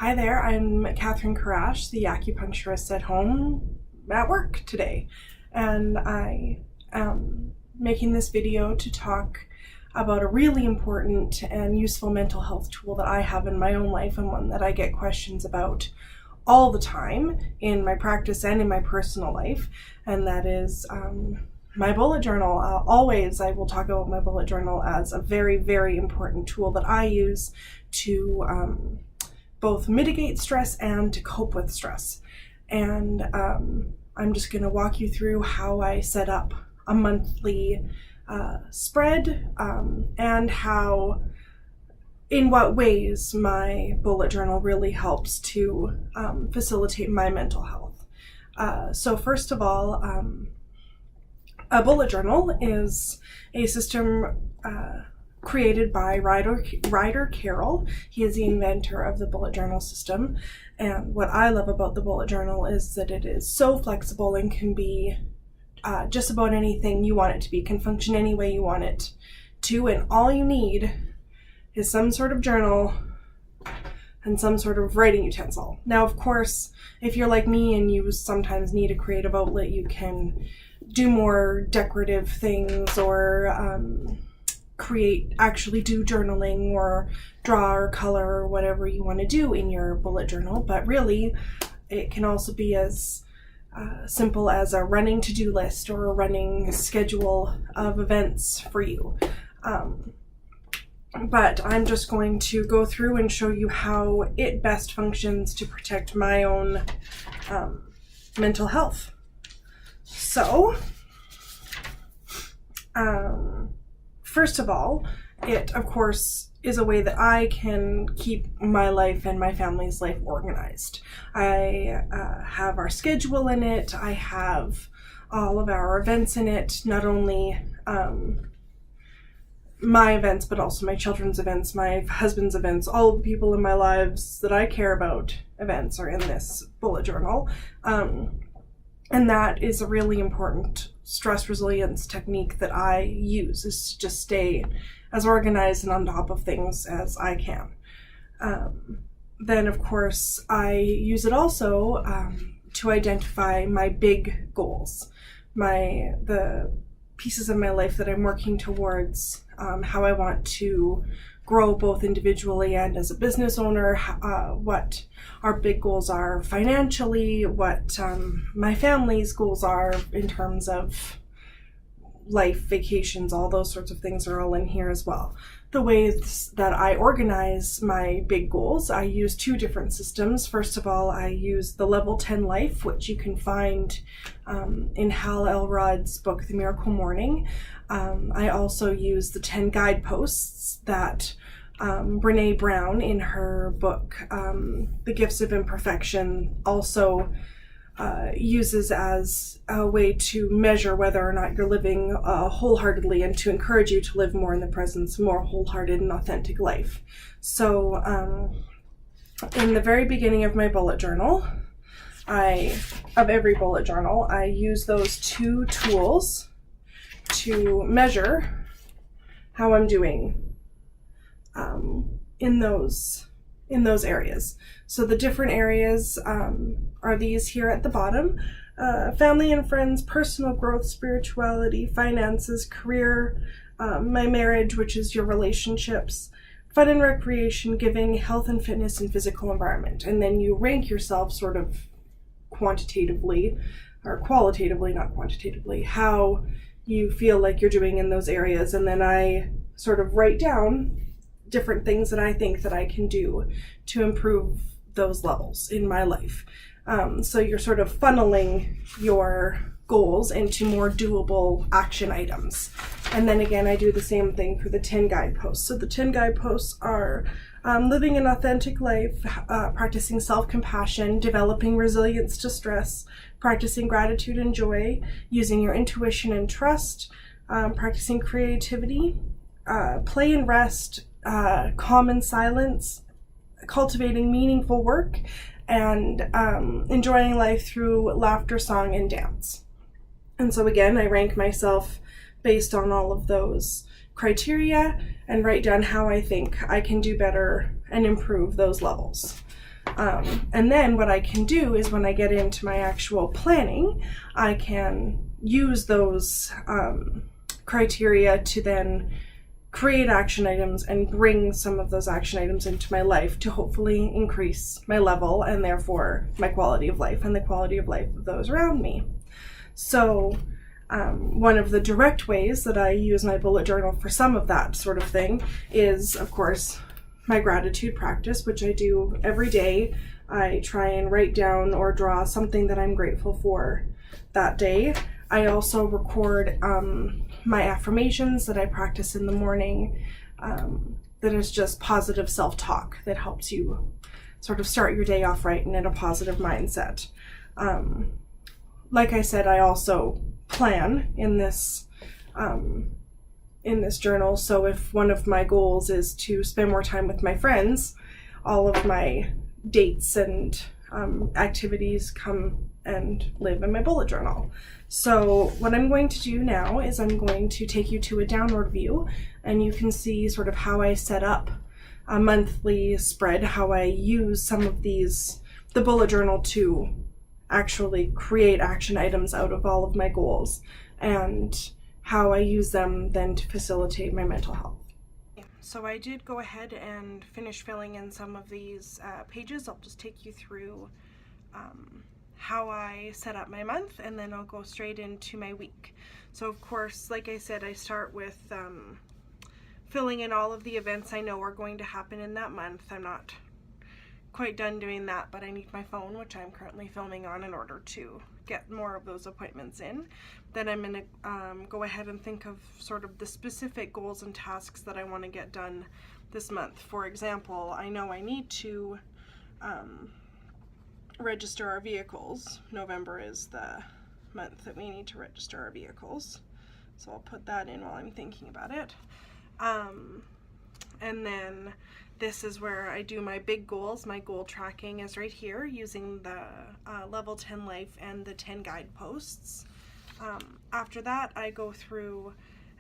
Hi there, I'm Catherine Karash, the acupuncturist at home at work today, and I am making this video to talk about a really important and useful mental health tool that I have in my own life, and one that I get questions about all the time in my practice and in my personal life, and that is my bullet journal. Always I will talk about my bullet journal as a very, very important tool that I use to both mitigate stress and to cope with stress. And I'm just going to walk you through how I set up a monthly spread and how, in what ways my bullet journal really helps to facilitate my mental health. So first of all, a bullet journal is a system created by Ryder Carroll. He is the inventor of the bullet journal system. And what I love about the bullet journal is that it is so flexible and can be just about anything you want it to be, can function any way you want it to, and all you need is some sort of journal and some sort of writing utensil. Now, of course, if you're like me and you sometimes need a creative outlet, you can do more decorative things or actually do journaling or draw or color or whatever you want to do in your bullet journal. But really, it can also be as simple as a running to-do list or a running schedule of events for you. But I'm just going to go through and show you how it best functions to protect my own mental health. So, first of all, it, of course, is a way that I can keep my life and my family's life organized. I have our schedule in it. I have all of our events in it, not only my events, but also my children's events, my husband's events, all the people in my lives that I care about events are in this bullet journal. And that is a really important stress resilience technique that I use, is to just stay as organized and on top of things as I can. Then, of course, I use it also to identify my big goals, the pieces of my life that I'm working towards, how I want to grow both individually and as a business owner, what our big goals are financially, what my family's goals are in terms of life, vacations, all those sorts of things are all in here as well. The ways that I organize my big goals, I use two different systems. First of all, I use the Level 10 Life, which you can find in Hal Elrod's book, The Miracle Morning. I also use the 10 guideposts that Brene Brown, in her book, The Gifts of Imperfection, also uses as a way to measure whether or not you're living wholeheartedly, and to encourage you to live more in the present, more wholehearted and authentic life. So in the very beginning of my bullet journal, every bullet journal, I use those two tools to measure how I'm doing in those areas. So the different areas are these here at the bottom: family and friends, personal growth, spirituality, finances, career, my marriage, which is your relationships, fun and recreation, giving, health and fitness, and physical environment. And then you rank yourself sort of quantitatively, or qualitatively, not quantitatively, how you feel like you're doing in those areas. And then I sort of write down different things that I think that I can do to improve those levels in my life. So you're sort of funneling your goals into more doable action items. And then again, I do the same thing for the 10 guideposts. So the 10 guideposts are living an authentic life, practicing self-compassion, developing resilience to stress, practicing gratitude and joy, using your intuition and trust, practicing creativity, play and rest, calm and silence, cultivating meaningful work, and enjoying life through laughter, song, and dance. And so again, I rank myself based on all of those criteria and write down how I think I can do better and improve those levels. And then what I can do is when I get into my actual planning, I can use those criteria to then create action items and bring some of those action items into my life to hopefully increase my level and therefore my quality of life and the quality of life of those around me. So one of the direct ways that I use my bullet journal for some of that sort of thing is, of course, my gratitude practice, which I do every day. I try and write down or draw something that I'm grateful for that day. I also record my affirmations that I practice in the morning, that is just positive self-talk that helps you sort of start your day off right and in a positive mindset. Like I said, I also plan in this journal. So if one of my goals is to spend more time with my friends, all of my dates and activities come and live in my bullet journal. So what I'm going to do now is I'm going to take you to a downward view, and you can see sort of how I set up a monthly spread, how I use some of the bullet journal to actually create action items out of all of my goals, and how I use them then to facilitate my mental health. So I did go ahead and finish filling in some of these pages. I'll just take you through how I set up my month, and then I'll go straight into my week. So of course, like I said, I start with filling in all of the events I know are going to happen in that month. I'm not quite done doing that, but I need my phone, which I'm currently filming on, in order to get more of those appointments in. Then I'm going to go ahead and think of sort of the specific goals and tasks that I want to get done this month. For example, I know I need to register our vehicles. November is the month that we need to register our vehicles, so I'll put that in while I'm thinking about it. And then this is where I do my big goals. My goal tracking is right here using the level 10 life and the 10 guideposts. After that, I go through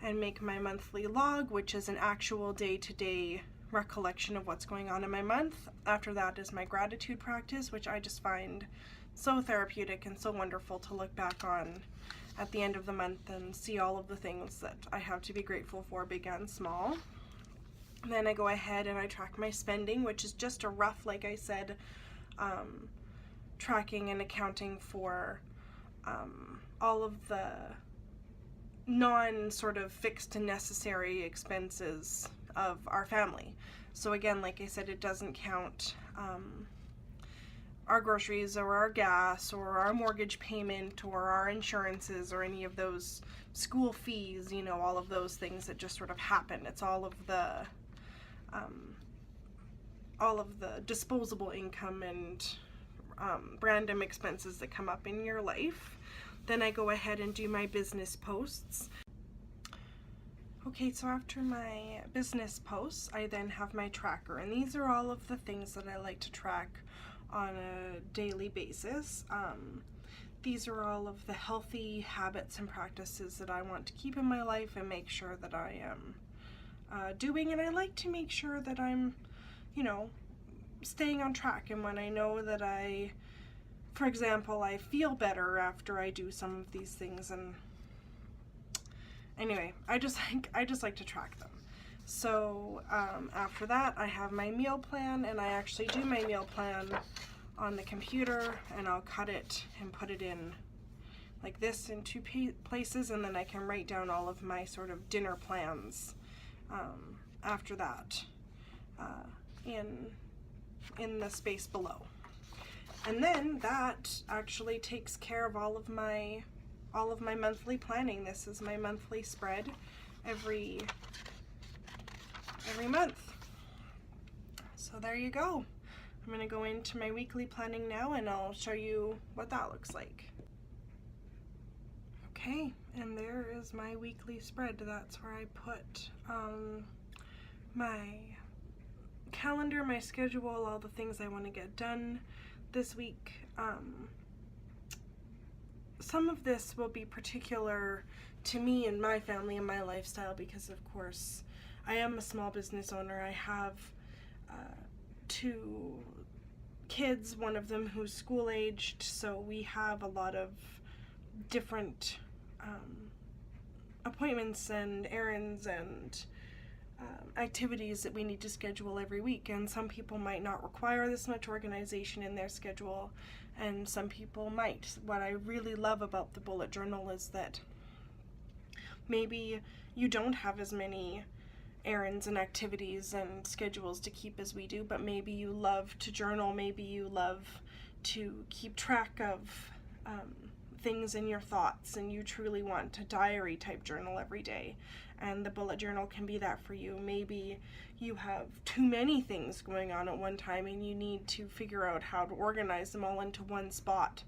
and make my monthly log, which is an actual day-to-day recollection of what's going on in my month. After that is my gratitude practice, which I just find so therapeutic and so wonderful to look back on at the end of the month and see all of the things that I have to be grateful for, big and small. Then I go ahead and I track my spending, which is just a rough, like I said, tracking and accounting for all of the non-sort of fixed and necessary expenses of our family. So again, like I said, it doesn't count our groceries or our gas or our mortgage payment or our insurances or any of those school fees, you know, all of those things that just sort of happen. It's all of the disposable income and random expenses that come up in your life. Then I go ahead and do my business posts. Okay, so after my business posts, I then have my tracker, and these are all of the things that I like to track on a daily basis. These are all of the healthy habits and practices that I want to keep in my life and make sure that I am doing, and I like to make sure that I'm, you know, staying on track. And when I know that for example, I feel better after I do some of these things, and anyway, I just like to track them. So after that, I have my meal plan, and I actually do my meal plan on the computer, and I'll cut it and put it in like this in two places, and then I can write down all of my sort of dinner plans after that in the space below. And then that actually takes care of all of my monthly planning. This is my monthly spread every month. So there you go. I'm going to go into my weekly planning now, and I'll show you what that looks like. Okay, and there is my weekly spread. That's where I put my calendar, my schedule, all the things I want to get done this week. Some of this will be particular to me and my family and my lifestyle because, of course, I am a small business owner. I have two kids, one of them who's school-aged, so we have a lot of different appointments and errands and activities that we need to schedule every week, and some people might not require this much organization in their schedule, and some people might. What I really love about the bullet journal is that maybe you don't have as many errands and activities and schedules to keep as we do, but maybe you love to journal, maybe you love to keep track of things in your thoughts, and you truly want a diary type journal every day, and the bullet journal can be that for you. Maybe you have too many things going on at one time and you need to figure out how to organize them all into one spot,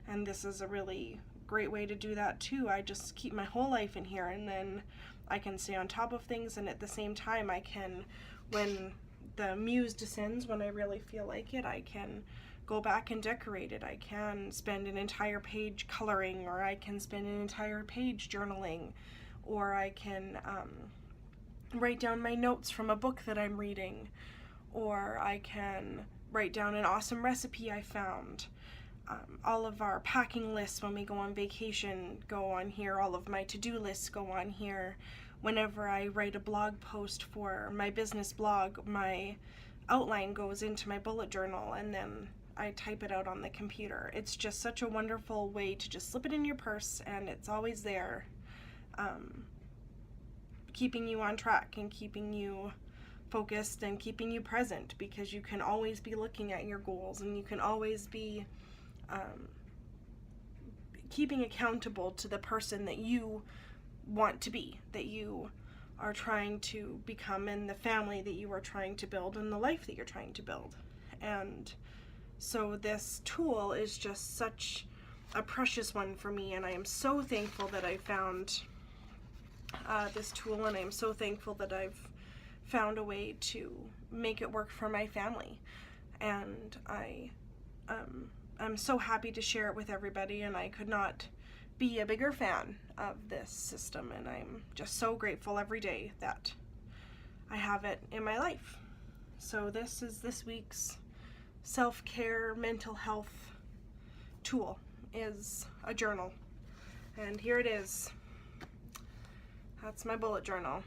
and this is a really great way to do that too. I just keep my whole life in here, and then I can stay on top of things, and at the same time I can, when the muse descends, when I really feel like it, I can go back and decorate it. I can spend an entire page coloring, or I can spend an entire page journaling, or I can write down my notes from a book that I'm reading, or I can write down an awesome recipe I found. All of our packing lists when we go on vacation go on here. All of my to-do lists go on here. Whenever I write a blog post for my business blog, my outline goes into my bullet journal, and then I type it out on the computer. It's just such a wonderful way to just slip it in your purse, and it's always there, keeping you on track and keeping you focused and keeping you present, because you can always be looking at your goals, and you can always be keeping accountable to the person that you want to be, that you are trying to become, and the family that you are trying to build, and the life that you're trying to build. And so this tool is just such a precious one for me, and I am so thankful that I found this tool, and I am so thankful that I've found a way to make it work for my family. And I'm so happy to share it with everybody, and I could not be a bigger fan of this system, and I'm just so grateful every day that I have it in my life. So this is this week's self-care mental health tool, is a journal, and here it is. That's my bullet journal.